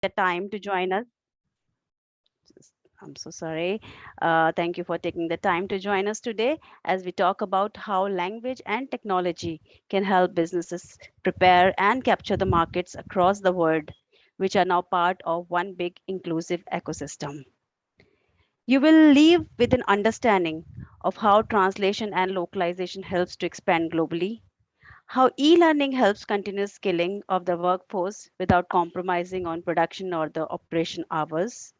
the time to join us. I'm so sorry. Thank you for taking the time to join us today as we talk about how language and technology can help businesses prepare and capture the markets across the world, which are now part of one big inclusive ecosystem. You will leave with an understanding of how translation and localization helps to expand globally, how e-learning helps continuous skilling of the workforce without compromising on production or the operation hours,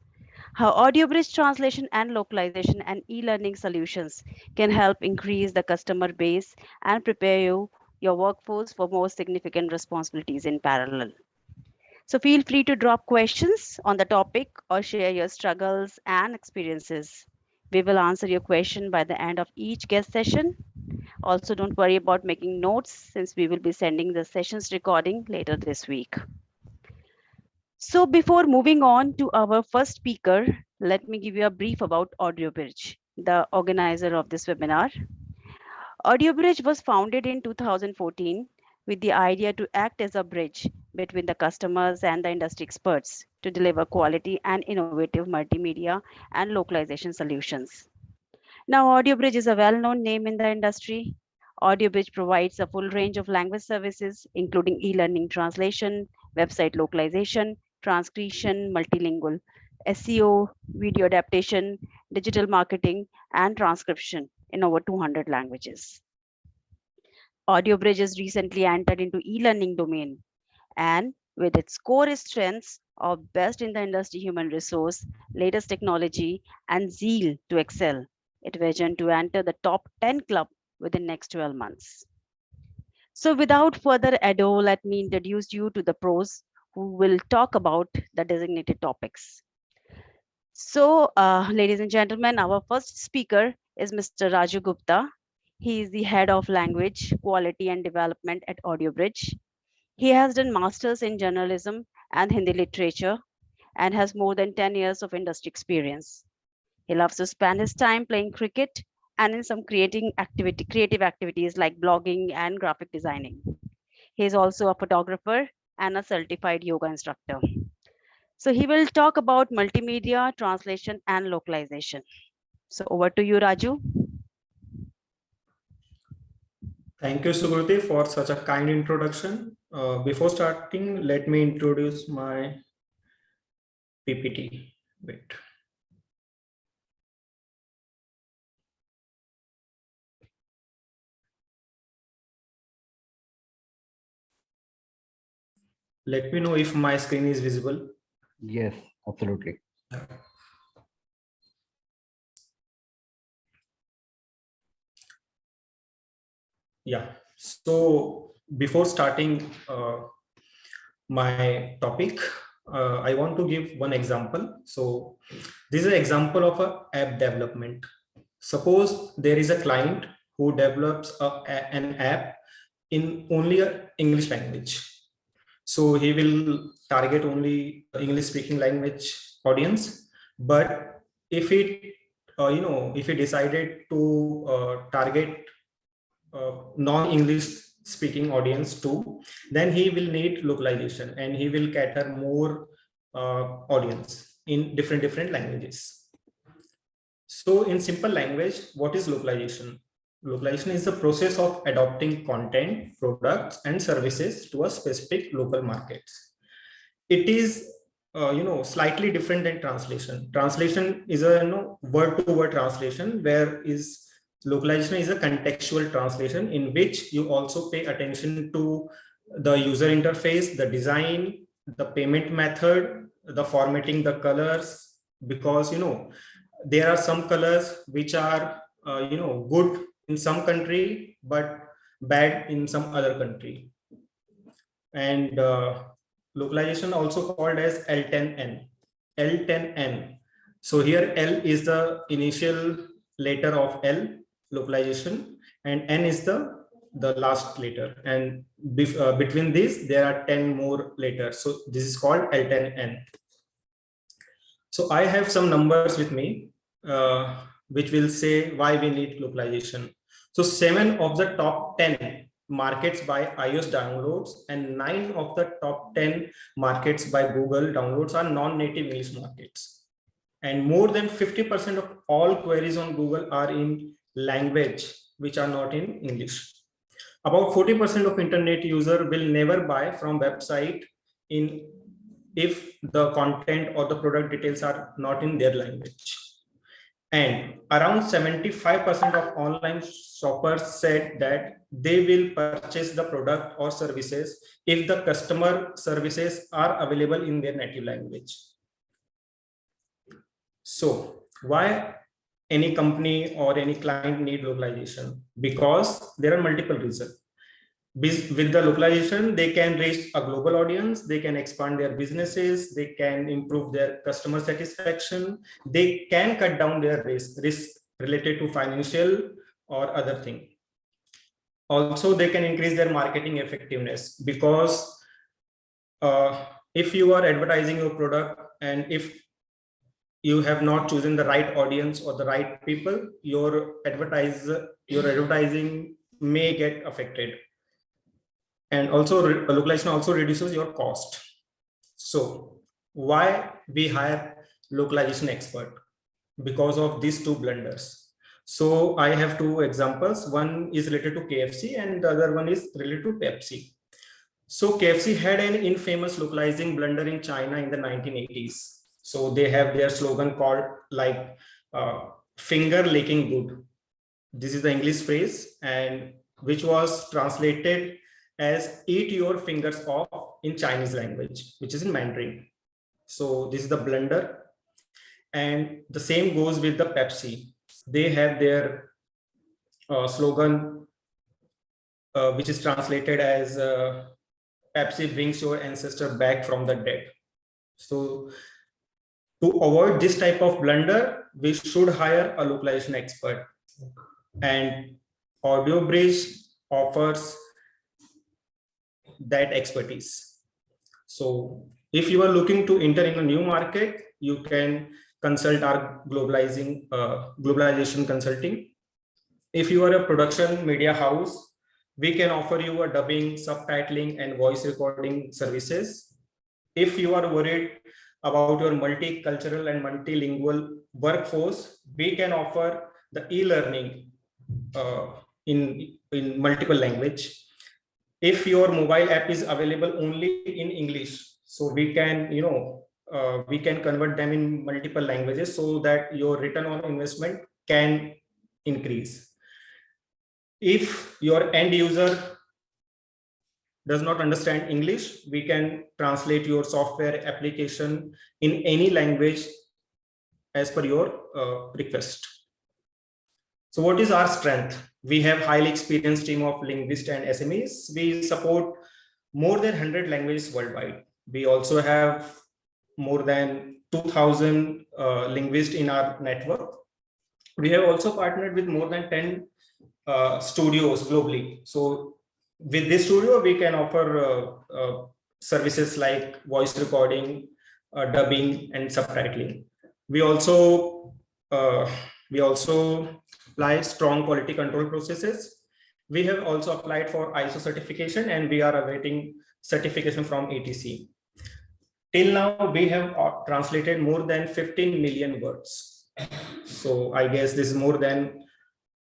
how audio bridge translation and localization and e-learning solutions can help increase the customer base and prepare your workforce for more significant responsibilities in parallel. So feel free to drop questions on the topic or share your struggles and experiences. We will answer your question by the end of each guest session. Also, don't worry about making notes since we will be sending the session's recording later this week. So, before moving on to our first speaker, let me give you a brief about AudioBridge, the organizer of this webinar. AudioBridge was founded in 2014 with the idea to act as a bridge between the customers and the industry experts to deliver quality and innovative multimedia and localization solutions. Now, AudioBridge is a well known name in the industry. AudioBridge provides a full range of language services, including e learning translation, website localization, transcription, multilingual, SEO, video adaptation, digital marketing, and transcription in over 200 languages. AudioBridge has recently entered into e-learning domain and with its core strengths of best in the industry human resource, latest technology, and zeal to excel, it vision to enter the top 10 club within next 12 months. So without further ado, let me introduce you to the pros who will talk about the designated topics. So, ladies and gentlemen, our first speaker is Mr. Raju Gupta. He is the head of language, quality, and development at AudioBridge. He has done masters in journalism and Hindi literature and has more than 10 years of industry experience. He loves to spend his time playing cricket and in some creative activities like blogging and graphic designing. He is also a photographer and a certified yoga instructor. So he will talk about multimedia, translation, and localization. So over to you, Raju. Thank you, Sugruti, for such a kind introduction. Before starting, let me introduce my PPT. Wait. Let me know if my screen is visible. Yes, absolutely. Yeah. So before starting my topic, I want to give one example. So this is an example of a app development. Suppose there is a client who develops an app in only a English language. So he will target only English speaking language audience. But if it, if he decided to target non-English speaking audience too, then he will need localization and he will cater more audience in different languages. So in simple language, what is localization? Localization is the process of adopting content, products, and services to a specific local markets. It is slightly different than translation. Translation is a word-to-word translation, where is localization is a contextual translation in which you also pay attention to the user interface, the design, the payment method, the formatting, the colors, because there are some colors which are good in some country but bad in some other country. And localization also called as L10N. L10N. So here L is the initial letter of L, localization, and N is the last letter, and between these there are 10 more letters. So this is called L10N. So I have some numbers with me which will say why we need localization. So 7 of the top 10 markets by iOS downloads, and 9 of the top 10 markets by Google downloads are non-native English markets. And more than 50% of all queries on Google are in language which are not in English. About 40% of internet user will never buy from website in if the content or the product details are not in their language. And around 75% of online shoppers said that they will purchase the product or services if the customer services are available in their native language. So why any company or any client need localization? Because there are multiple reasons. With the localization, they can reach a global audience, they can expand their businesses, they can improve their customer satisfaction, they can cut down their risk related to financial or other thing. Also, they can increase their marketing effectiveness, because if you are advertising your product and if you have not chosen the right audience or the right people, your advertising may get affected. And also localization also reduces your cost. So why we hire localization expert? Because of these two blunders. So I have two examples. One is related to KFC and the other one is related to Pepsi. So KFC had an infamous localizing blunder in China in the 1980s. So they have their slogan called like finger licking good. This is the English phrase, and which was translated as eat your fingers off in Chinese language, which is in Mandarin. So this is the blunder. And the same goes with the Pepsi. They have their slogan, which is translated as Pepsi brings your ancestor back from the dead. So to avoid this type of blunder, we should hire a localization expert. And Audio Bridge offers that expertise. So if you are looking to enter in a new market, you can consult our globalization consulting. If you are a production media house, we can offer you a dubbing, subtitling, and voice recording services. If you are worried about your multicultural and multilingual workforce, we can offer the e-learning in multiple language. If your mobile app is available only in English, so we can we can convert them in multiple languages so that your return on investment can increase. If your end user does not understand English, we can translate your software application in any language as per your request. So what is our strength? We have highly experienced team of linguists and SMEs. We support more than 100 languages worldwide. We also have more than 2,000 linguists in our network. We have also partnered with more than 10 studios globally. So with this studio, we can offer services like voice recording, dubbing, and subtitling. We also apply strong quality control processes. We have also applied for ISO certification and we are awaiting certification from ATC. Till now, we have translated more than 15 million words. So I guess this is more than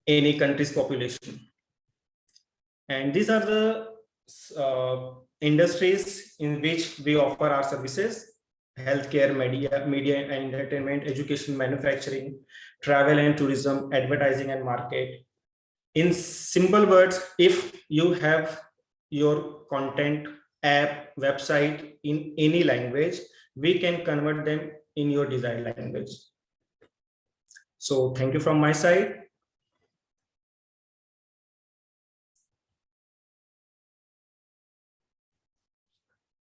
any country's population. And these are the industries in which we offer our services: healthcare, media and entertainment, education, manufacturing, travel and tourism, advertising and market. In simple words, if you have your content, app, website in any language, we can convert them in your desired language. So thank you from my side.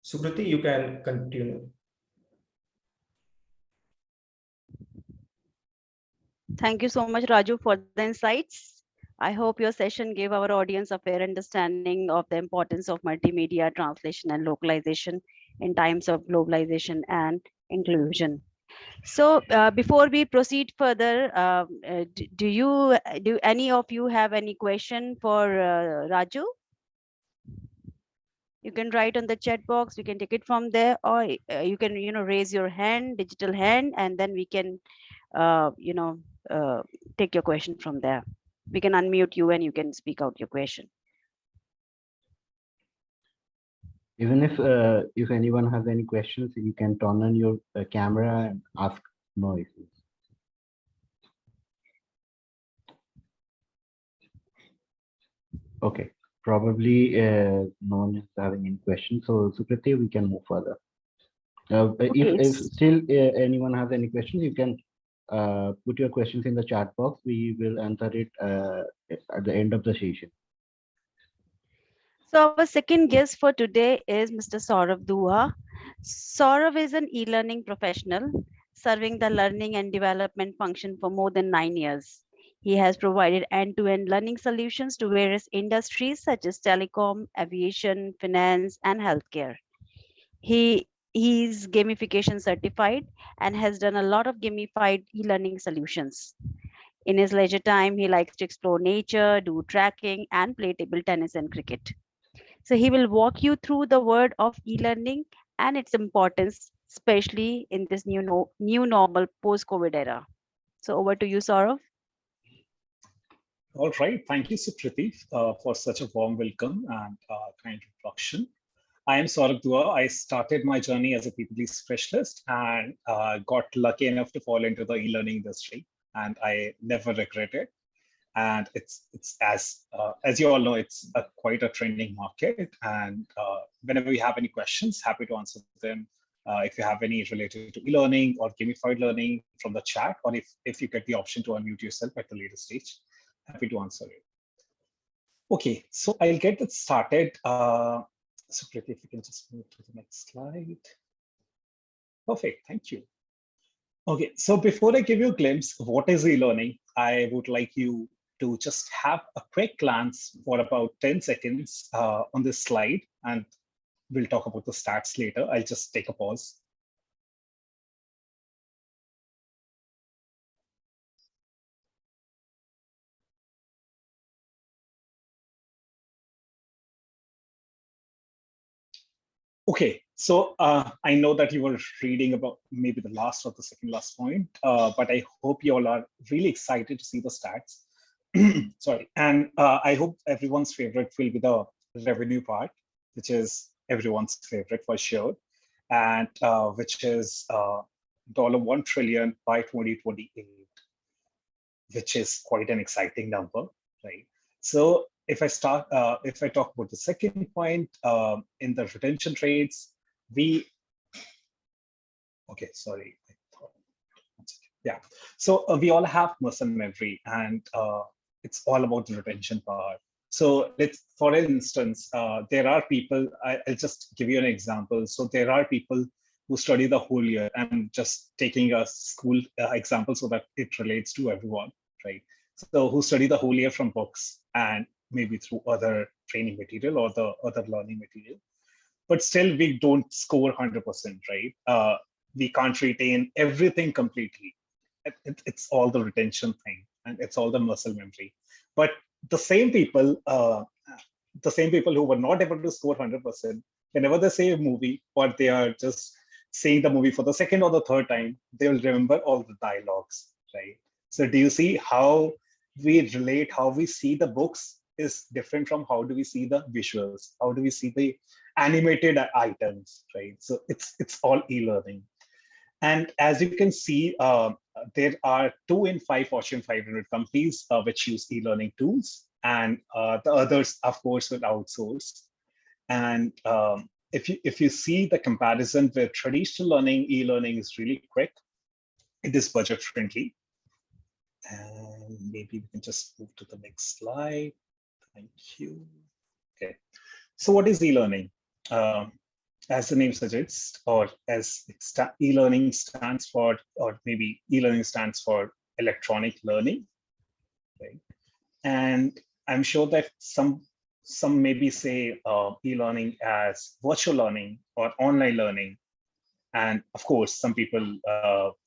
Sukriti, you can continue. Thank you so much, Raju, for the insights. I hope your session gave our audience a fair understanding of the importance of multimedia translation and localization in times of globalization and inclusion. So before we proceed further, do any of you have any question for Raju? You can write on the chat box, we can take it from there, or you can, raise your hand, digital hand, and then we can, uh, you know, uh, take your question from there. We can unmute you and you can speak out your question. Even if anyone has any questions, you can turn on your camera and ask noises. Okay, probably no one is having any questions. So Sukriti, we can move further. Okay. If still anyone has any questions, you can put your questions in the chat box. We will answer it at the end of the session. So our second guest for today is Mr. Saurabh Dua. Saurabh is an e-learning professional serving the learning and development function for more than 9 years. He has provided end-to-end learning solutions to various industries such as telecom, aviation, finance, and healthcare. He's gamification certified and has done a lot of gamified e-learning solutions. In his leisure time, he likes to explore nature, do tracking, and play table tennis and cricket. So he will walk you through the word of e-learning and its importance, especially in this new normal post-COVID era. So over to you, Saurav. All right. Thank you, Sukriti, for such a warm welcome and kind introduction. I am Saurabh Dua. I started my journey as a PPT specialist and got lucky enough to fall into the e-learning industry, and I never regret it. And it's as you all know, it's quite a trending market. And whenever you have any questions, happy to answer them. If you have any related to e-learning or gamified learning from the chat, or if you get the option to unmute yourself at the later stage, happy to answer it. Okay, so I'll get it started. So Priti, if you can just move to the next slide. Perfect, thank you. Okay, so before I give you a glimpse of what is e-learning, I would like you to just have a quick glance for about 10 seconds on this slide, and we'll talk about the stats later. I'll just take a pause. Okay, so I know that you were reading about maybe the last or the second last point, but I hope you all are really excited to see the stats. Sorry, and I hope everyone's favorite will be the revenue part, which is everyone's favorite for sure, and which is $1 trillion by 2028, which is quite an exciting number, right? So if I talk about the second point in the retention rates, okay, sorry. Yeah, so we all have muscle memory, and it's all about the retention part. So for instance, there are people, I'll just give you an example. So there are people who study the whole year. I'm just taking a school example so that it relates to everyone, right? So who study the whole year from books and maybe through other training material or the other learning material, but still we don't score 100%, right? We can't retain everything completely. It's all the retention thing, and it's all the muscle memory. But the same people, who were not able to score 100%, whenever they say a movie or they are just seeing the movie for the second or the third time, they will remember all the dialogues, right? So do you see how we relate, how we see the books is different from how do we see the visuals, how do we see the animated items, right? So it's all e-learning. And as you can see, there are 2 in 5 Fortune 500 companies which use e-learning tools, and the others, of course, will outsource. And if you see the comparison with traditional learning, e-learning is really quick. It is budget friendly. And maybe we can just move to the next slide. Thank you. Okay. So what is e-learning? As the name suggests, or as e-learning stands for, or maybe e-learning stands for electronic learning, right? And I'm sure that some maybe say e-learning as virtual learning or online learning. And of course, some people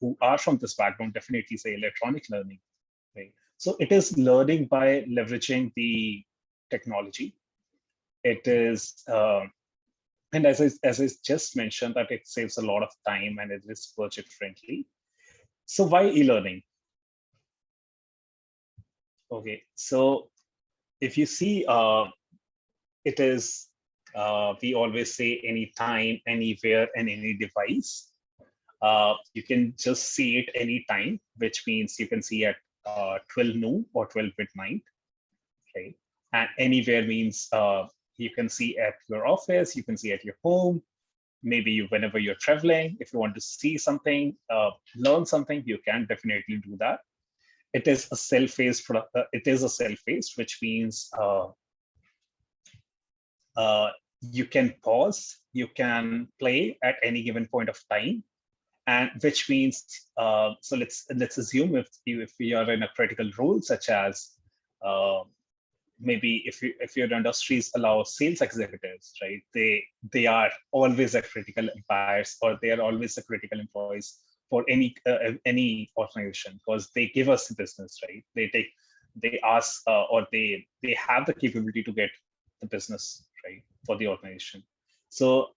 who are from this background definitely say electronic learning, right? So it is learning by leveraging the technology. It is And as I just mentioned, that it saves a lot of time and it is budget friendly. So why e-learning? Okay, so if you see, it is, we always say anytime, anywhere, and any device. You can just see it anytime, which means you can see at 12 noon or 12 midnight, right? And anywhere means you can see at your office, you can see at your home, maybe whenever you're traveling. If you want to see something, learn something, you can definitely do that. It is a self-paced product. It is a self-paced, which means uh, you can pause, you can play at any given point of time, and which means so let's assume if we are in a critical role, such as uh, maybe if your industries allow sales executives, right? They are always a critical employers, or they are always a critical employees for any organization, because they give us the business, right? They ask or they have the capability to get the business, right, for the organization. So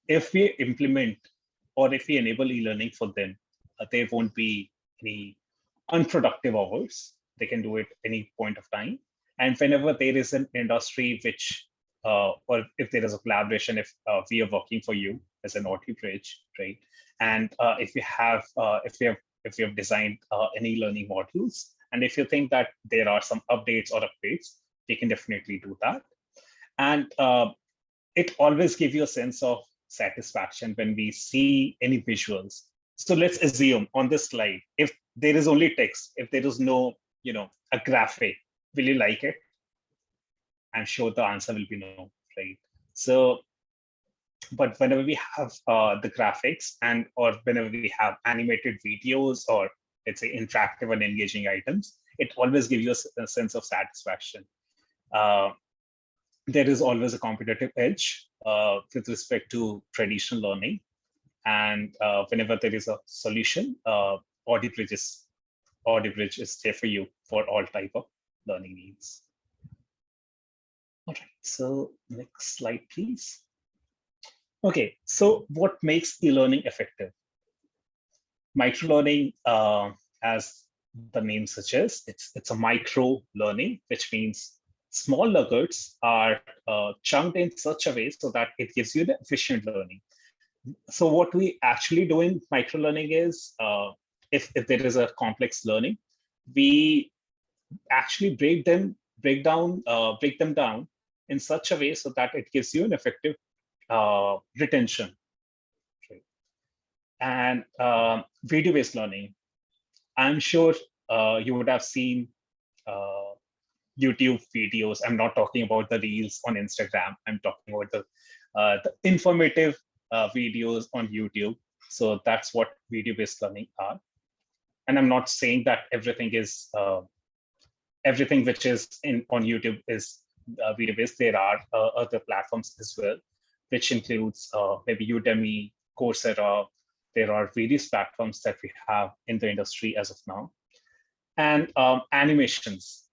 if we implement or if we enable e-learning for them, there won't be any unproductive hours. They can do it any point of time. And whenever there is an industry which, or if there is a collaboration, if we are working for you as an OT bridge, right? And if we have designed any learning modules, and if you think that there are some updates or upgrades, we can definitely do that. And it always gives you a sense of satisfaction when we see any visuals. So let's assume on this slide, if there is only text, if there is no, a graphic, will you like it? I'm sure the answer will be no, right? So, but whenever we have the graphics and or whenever we have animated videos or let's say interactive and engaging items, it always gives you a sense of satisfaction. Uh, there is always a competitive edge with respect to traditional learning. And whenever there is a solution, Audibridge is there for you for all type of learning needs. All right, so next slide, please. Okay, so what makes e-learning effective? Micro-learning, as the name suggests, it's a micro learning, which means small nuggets are chunked in such a way so that it gives you the efficient learning. So what we actually do in micro learning is, if there is a complex learning, we actually break them down in such a way so that it gives you an effective retention. Okay. And video-based learning, I'm sure you would have seen YouTube videos. I'm not talking about the reels on Instagram. I'm talking about the informative videos on YouTube. So that's what video-based learning are. And I'm not saying that everything which is on YouTube is video-based. There are other platforms as well, which includes maybe Udemy, Coursera. There are various platforms that we have in the industry as of now. And animations,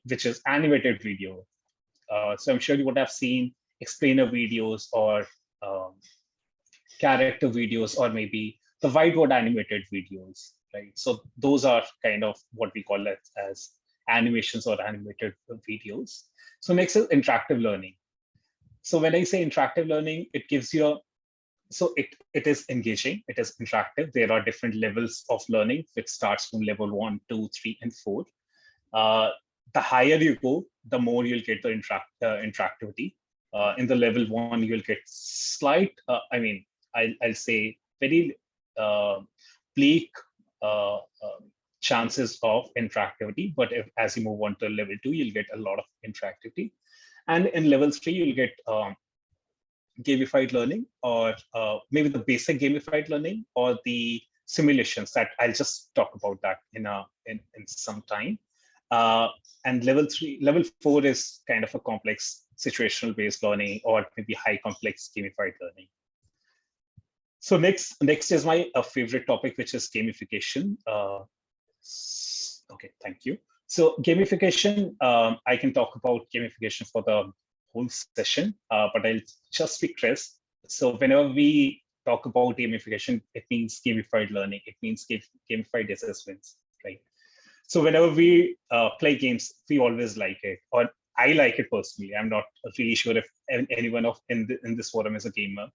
which is animated video. So I'm sure you would have seen explainer videos or character videos, or maybe the whiteboard animated videos, right? So those are kind of what we call it as animations or animated videos. So next is interactive learning. So when I say interactive learning, it gives you so it is engaging, it is interactive. There are different levels of learning, which starts from level 1, 2, 3, and 4. The higher you go, the more you'll get the interactivity. In the level 1, you'll get slight, I'll say very bleak chances of interactivity. But as you move on to level 2, you'll get a lot of interactivity. And in level 3, you'll get gamified learning, or maybe the basic gamified learning, or the simulations that I'll just talk about that in some time. And level 4 is kind of a complex situational based learning, or maybe high complex gamified learning. So next is my favorite topic, which is gamification. Okay, thank you. So gamification, I can talk about gamification for the whole session, but I'll just be crisp. So whenever we talk about gamification, it means gamified learning. It means gamified assessments, right? So whenever we play games, we always like it, or I like it personally. I'm not really sure if anyone in this forum is a gamer.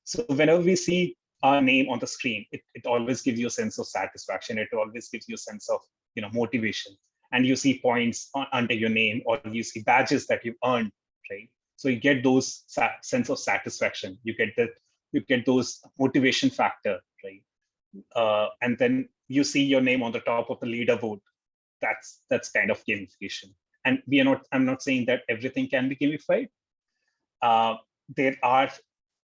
So whenever we see our name on the screen, it always gives you a sense of satisfaction. It always gives you a sense of motivation, and you see points under your name, or you see badges that you've earned, right? So you get those sense of satisfaction. You get those motivation factor, right? And then you see your name on the top of the leaderboard. That's kind of gamification. And I'm not saying that everything can be gamified. There are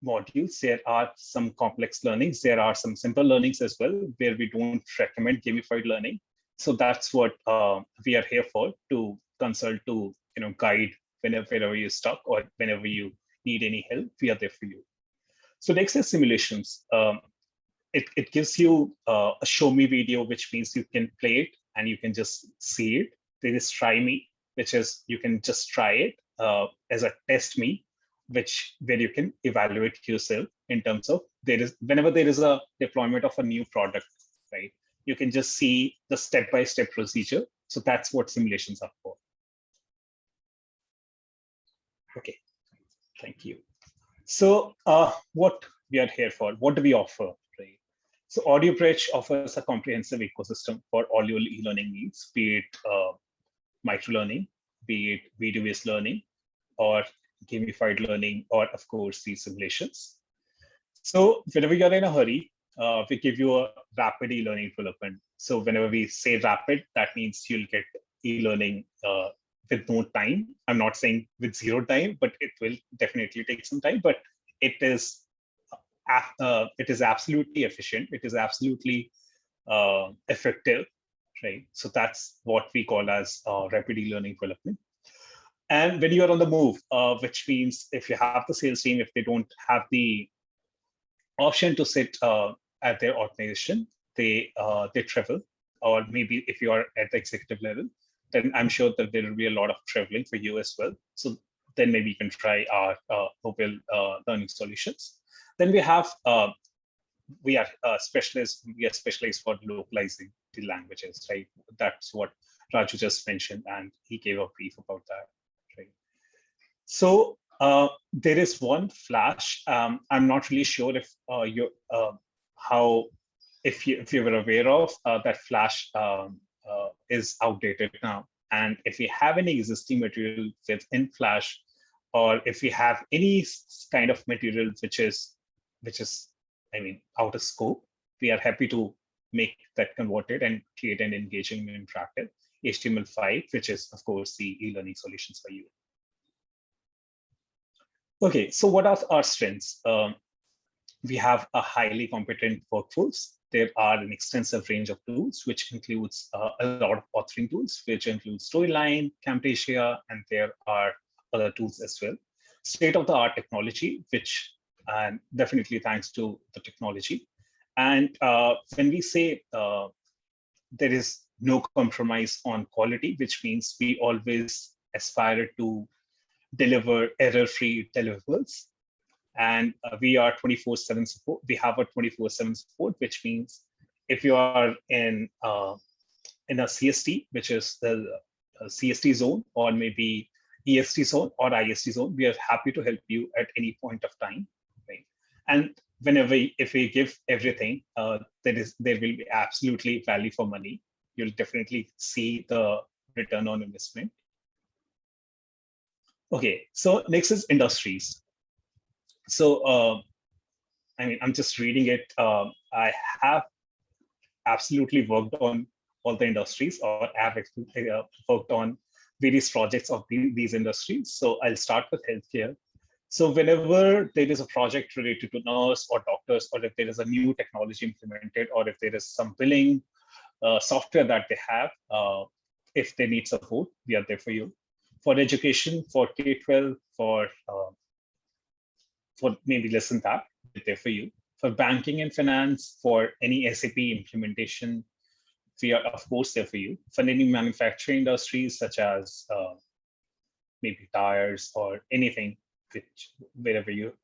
modules, there are some complex learnings, there are some simple learnings as well, where we don't recommend gamified learning. So that's what we are here for, to consult, to guide whenever you're stuck, or whenever you need any help, we are there for you. So next is simulations. It gives you a show me video, which means you can play it and you can just see it. There is try me, which is you can just try it as a test me, where you can evaluate yourself in terms of whenever there is a deployment of a new product, right? You can just see the step-by-step procedure. So that's what simulations are for. Okay, thank you. So what we are here for, what do we offer, right? So AudioBridge offers a comprehensive ecosystem for all your e-learning needs, be it micro-learning, be it video-based learning, or gamified learning, or of course, these simulations. So whenever you're in a hurry, we give you a rapid e-learning development. So whenever we say rapid, that means you'll get e-learning with no time. I'm not saying with zero time, but it will definitely take some time, but it is absolutely efficient. It is absolutely effective, right? So that's what we call as rapid e-learning development. And when you're on the move, which means if you have the sales team, if they don't have the option to sit at their organization, they travel, or maybe if you are at the executive level, then I'm sure that there will be a lot of traveling for you as well. So then maybe you can try our mobile learning solutions. Then we have we are specialists. We are specialized for localizing the languages, right? That's what Raju just mentioned, and he gave a brief about that, right? So there is one flash. I'm not really sure if if you were aware of that flash is outdated now. And if we have any existing material within Flash, or if we have any kind of material which is, I mean, out of scope, we are happy to make that converted and create an engaging and interactive HTML5, which is, of course, the e-learning solutions for you. Okay, so what are our strengths? We have a highly competent workforce. There are an extensive range of tools, which includes a lot of authoring tools, which includes Storyline, Camtasia, and there are other tools as well. State-of-the-art technology, which definitely thanks to the technology. And when we say there is no compromise on quality, which means we always aspire to deliver error-free deliverables. And we are 24/7 support. We have a 24/7 support, which means if you are in a CST, which is the CST zone, or maybe EST zone or IST zone, we are happy to help you at any point of time, right? And if we give everything, there will be absolutely value for money. You'll definitely see the return on investment. Okay, so next is industries. So, I mean, I'm just reading it. I have absolutely worked on all the industries, or have worked on various projects of these industries. So I'll start with healthcare. So whenever there is a project related to nurse or doctors, or if there is a new technology implemented, or if there is some billing software that they have, if they need support, we are there for you. For education, for K-12, for maybe less than that, we're there for you. For banking and finance, for any SAP implementation, we are of course there for you. For any manufacturing industries, such as maybe tires or anything, wherever you're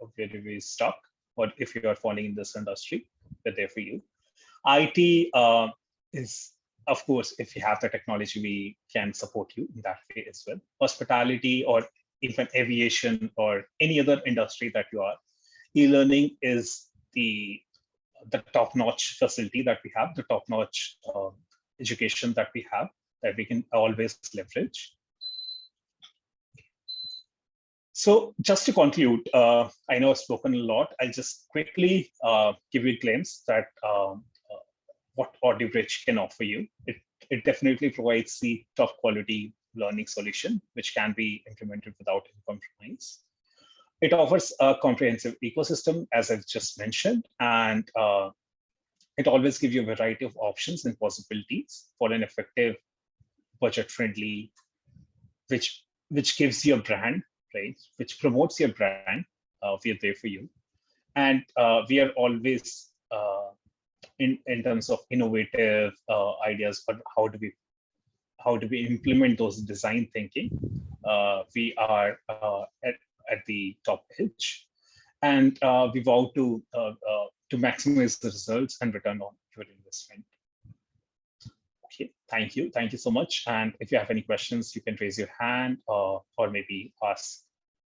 stuck, or if you are falling in this industry, they're there for you. IT is, of course, if you have the technology, we can support you in that way as well. Hospitality or even aviation or any other industry that you are, e-learning is the top-notch facility that we have, the top-notch education that we have, that we can always leverage. So just to conclude, I know I've spoken a lot. I'll just quickly give you a glimpse that what AudioBridge can offer you. It definitely provides the top quality learning solution, which can be implemented without any compromise. It offers a comprehensive ecosystem, as I've just mentioned, and it always gives you a variety of options and possibilities for an effective, budget-friendly, which gives you a brand, right? Which promotes your brand. We are there for you, and we are always in terms of innovative ideas, but how do we implement those design thinking? We are at the top edge, and we vow to maximize the results and return on your investment. Okay, thank you so much. And if you have any questions, you can raise your hand or maybe ask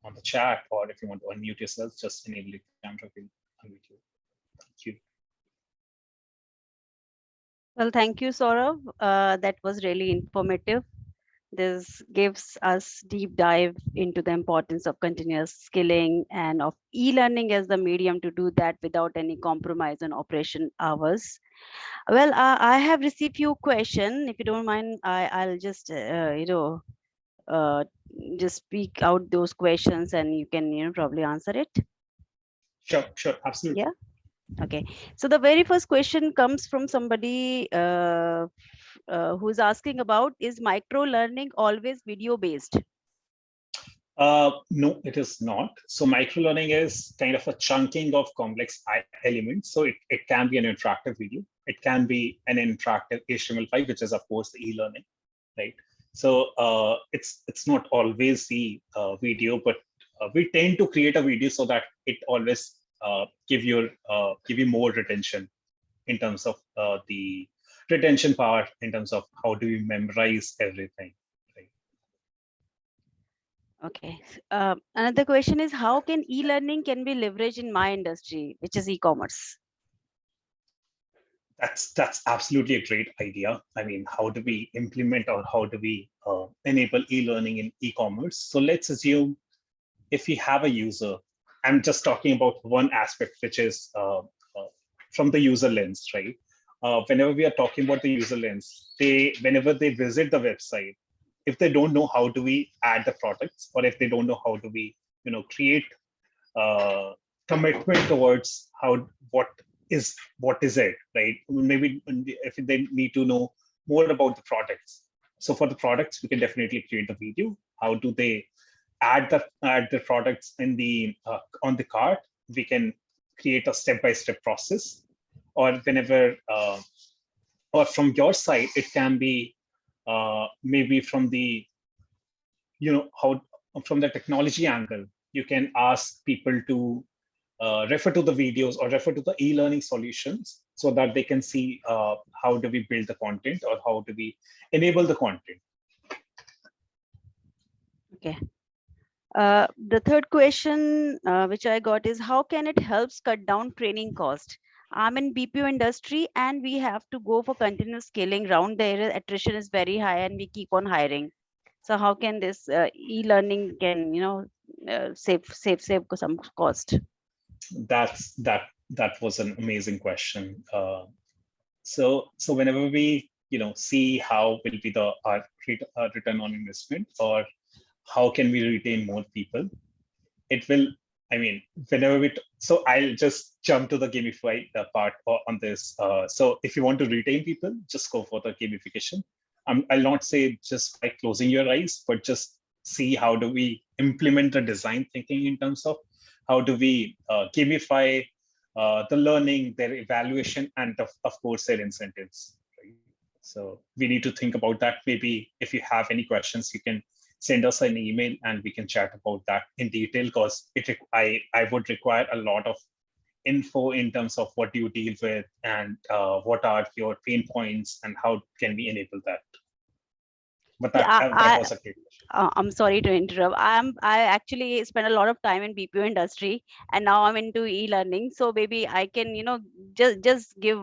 on the chat, or if you want to unmute yourself, just enable your camera, we'll unmute you. Thank you. Well, thank you, Saurabh. That was really informative. This gives us deep dive into the importance of continuous skilling and of e-learning as the medium to do that without any compromise on operation hours. Well, I have received few questions. If you don't mind, I'll just uh, just speak out those questions, and you can probably answer it. Sure, absolutely. Yeah. Okay, so the very first question comes from somebody who's asking about, is micro learning always video based? No, it is not. So microlearning is kind of a chunking of complex elements. So it can be an interactive video. It can be an interactive HTML5, which is of course the e-learning, right? So it's not always the video, but we tend to create a video so that it always give you more retention in terms of the retention power, in terms of how do you memorize everything. Okay. Another question is, how can e-learning can be leveraged in my industry, which is e-commerce? That's absolutely a great idea. I mean, how do we implement, or how do we enable e-learning in e-commerce? So let's assume if we have a user, I'm just talking about one aspect, which is from the user lens, right? Whenever we are talking about the user lens, whenever they visit the website, if they don't know how do we add the products, or if they don't know how do we create commitment towards what is it, right? Maybe if they need to know more about the products. So for the products, we can definitely create the video. How do they add the products in the on the cart? We can create a step-by-step process. Or whenever, or from your side, it can be maybe from the from the technology angle, you can ask people to refer to the videos or refer to the e-learning solutions so that they can see how do we build the content, or how do we enable the content. Okay. The third question which I got is, how can it helps cut down training cost? I'm in BPO industry and we have to go for continuous scaling. Round there, attrition is very high and we keep on hiring. So how can this e-learning can save some cost? That was an amazing question. So whenever we see how will be our return on investment, or how can we retain more people, it will, I mean, whenever so I'll just jump to the gamify part on this. So if you want to retain people, just go for the gamification. I'll not say just by closing your eyes, but just see how do we implement the design thinking in terms of how do we gamify the learning, their evaluation, and of course their incentives. Right? So we need to think about that. Maybe if you have any questions, you can send us an email and we can chat about that in detail, because I would require a lot of info in terms of what do you deal with and what are your pain points and how can we enable that. But Yeah, that was a great question. I'm sorry to interrupt. I actually spent a lot of time in BPO industry, and now I'm into e-learning. So maybe I can, just give,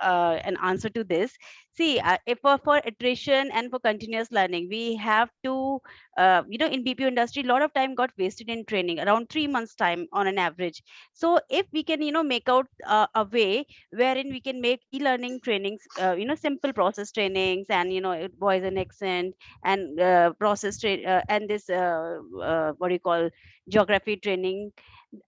an answer to this. See, if for iteration and for continuous learning, we have to, in BPO industry, a lot of time got wasted in training, around 3 months time on an average. So if we can, make out a way wherein we can make e-learning trainings, simple process trainings, and voice and accent, and and this what do you call, geography training.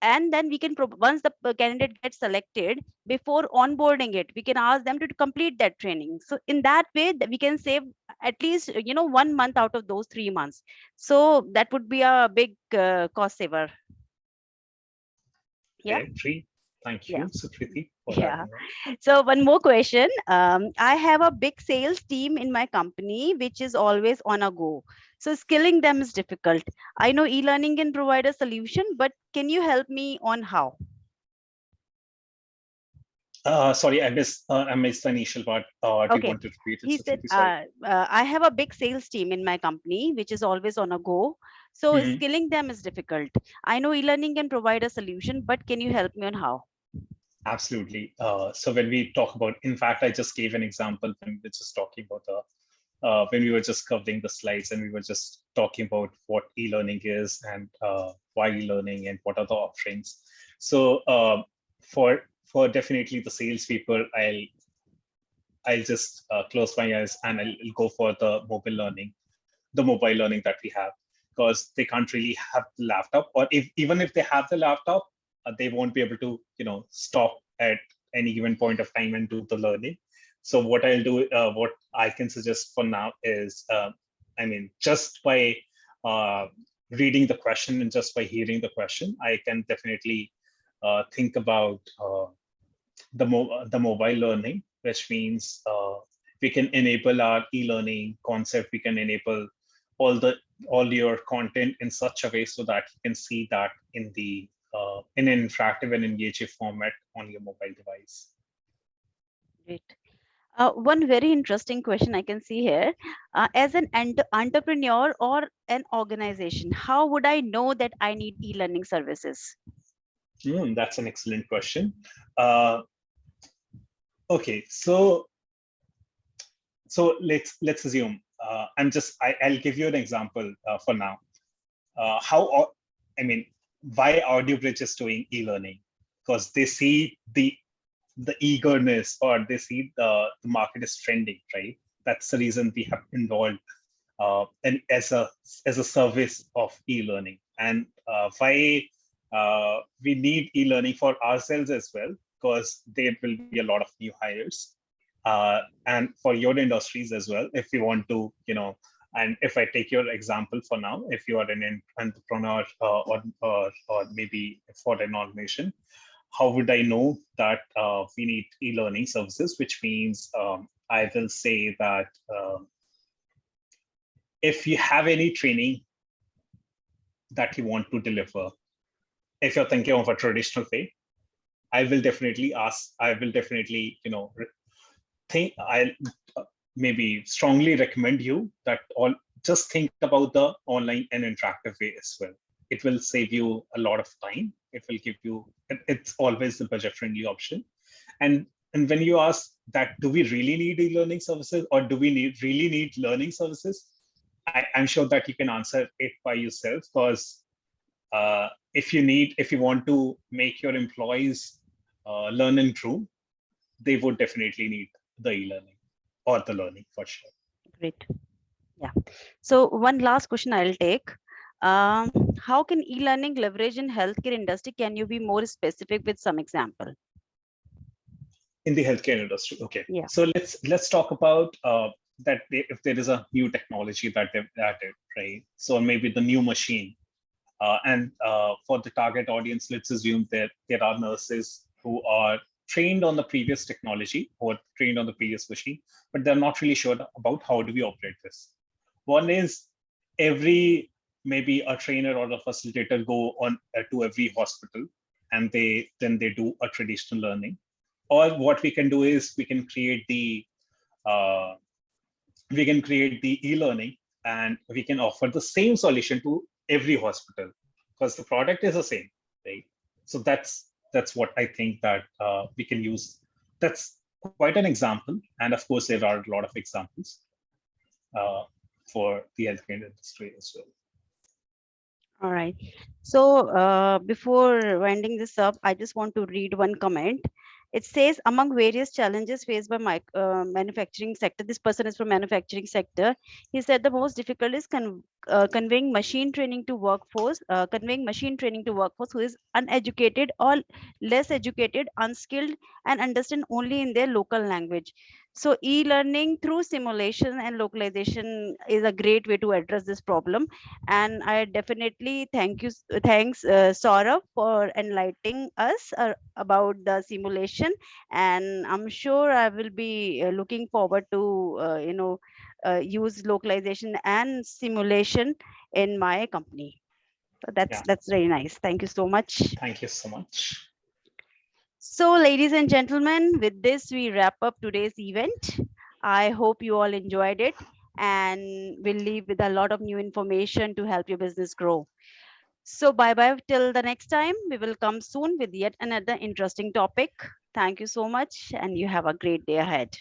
And then we can once the candidate gets selected, before onboarding it, we can ask them to complete that training. So in that way, we can save at least 1 month out of those 3 months. So that would be a big cost saver. Yeah. I agree. Thank Yeah. you, Sukriti, for Yeah. adding on. So one more question. I have a big sales team in my company, which is always on a go. So skilling them is difficult. I know e-learning can provide a solution, but can you help me on how? Sorry, I missed the initial part. Do you Okay. want to repeat it, He said, Sukriti? Sorry. I have a big sales team in my company, which is always on a go. So Mhm. skilling them is difficult. I know e-learning can provide a solution, but can you help me on how? Absolutely. So when we talk about, in fact, I just gave an example when we were just talking about when we were just covering the slides and we were just talking about what e-learning is and why e-learning and what are the offerings. So for definitely the salespeople, I'll just close my eyes and I'll go for the mobile learning that we have, because they can't really have the laptop, or even if they have the laptop, they won't be able to stop at any given point of time and do the learning. So what I'll do, what I can suggest for now is, just by uh, reading the question and just by hearing the question, I can definitely think about the mobile learning, which means we can enable our e-learning concept. We can enable all the all your content in such a way so that you can see that in an interactive and engaging format on your mobile device. Great. One very interesting question I can see here. As an entrepreneur or an organization, how would I know that I need e-learning services? That's an excellent question. Uh, okay, so let's assume I'll give you an example for now. How I mean, why AudioBridge is doing e-learning? Because they see the eagerness, or they see the market is trending, right? That's the reason we have involved and as a service of e-learning. And why we need e-learning for ourselves as well, because there will be a lot of new hires, and for your industries as well, if you want to, and if I take your example for now, if you are an entrepreneur or maybe for an organization, how would I know that we need e-learning services? Which means I will say that if you have any training that you want to deliver, if you're thinking of a traditional way, I will definitely think I'll maybe strongly recommend you that all just think about the online and interactive way as well. It will save you a lot of time. It will give you, it's always the budget friendly option. And when you ask that, do we really need e-learning services, or do we really need learning services? I'm sure that you can answer it by yourself, because if you want to make your employees learn and grow, they would definitely need the e-learning or the learning for sure. Great. Yeah. So one last question I'll take. Um, how can e-learning leverage in healthcare industry? Can you be more specific with some example? In the healthcare industry, okay. Yeah. So let's talk about that if there is a new technology that they've added, right? So maybe the new machine, and for the target audience, let's assume that there are nurses who are trained on the previous technology or trained on the previous machine, but they're not really sure about how do we operate this. One is, maybe a trainer or a facilitator go on to every hospital and then they do a traditional learning. Or what we can do is uh, we can create the e-learning, and we can offer the same solution to every hospital because the product is the same, right? So that's what I think that we can use. That's quite an example, and of course there are a lot of examples uh, for the healthcare industry as well. All right. So before winding this up, I just want to read one comment. It says among various challenges faced by manufacturing sector, this person is from manufacturing sector. He said the most difficult is conveying machine training to workforce who is uneducated or less educated, unskilled, and understand only in their local language. So e-learning through simulation and localization is a great way to address this problem, and I definitely thanks Saurabh for enlightening us about the simulation, and I'm sure I will be looking forward to use localization and simulation in my company. So Yeah, that's very nice. Thank you so much. thank you so much. So, ladies and gentlemen, with this we wrap up today's event. I hope you all enjoyed it and will leave with a lot of new information to help your business grow. So, bye bye till the next time. We will come soon with yet another interesting topic. Thank you so much, and you have a great day ahead.